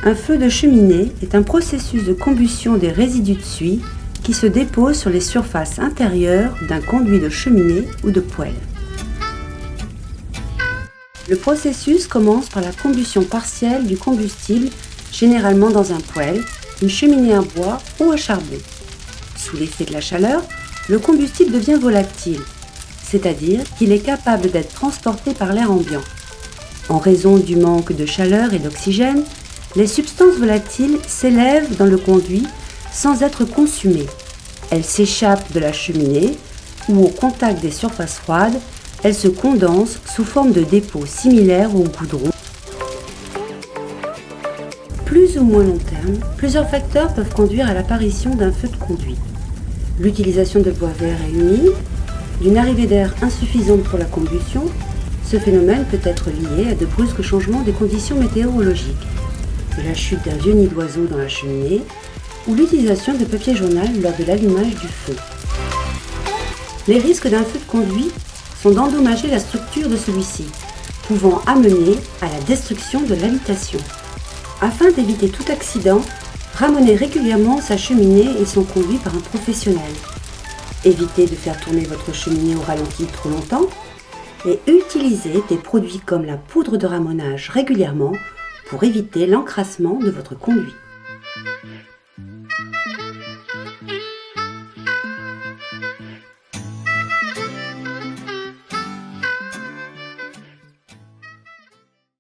Un feu de cheminée est un processus de combustion des résidus de suie qui se déposent sur les surfaces intérieures d'un conduit de cheminée ou de poêle. Le processus commence par la combustion partielle du combustible, généralement dans un poêle, une cheminée à bois ou à charbon. Sous l'effet de la chaleur, le combustible devient volatile, c'est-à-dire qu'il est capable d'être transporté par l'air ambiant. En raison du manque de chaleur et d'oxygène, les substances volatiles s'élèvent dans le conduit sans être consumées. Elles s'échappent de la cheminée ou au contact des surfaces froides, elles se condensent sous forme de dépôts similaires au goudron. Plus ou moins long terme, plusieurs facteurs peuvent conduire à l'apparition d'un feu de conduit. L'utilisation de bois verts et humides, d'une arrivée d'air insuffisante pour la combustion, ce phénomène peut être lié à de brusques changements des conditions météorologiques, de la chute d'un vieux nid d'oiseau dans la cheminée ou l'utilisation de papier journal lors de l'allumage du feu. Les risques d'un feu de conduit sont d'endommager la structure de celui-ci, pouvant amener à la destruction de l'habitation. Afin d'éviter tout accident, ramenez régulièrement sa cheminée et son conduit par un professionnel. Évitez de faire tourner votre cheminée au ralenti trop longtemps et utilisez des produits comme la poudre de ramonage régulièrement pour éviter l'encrassement de votre conduit.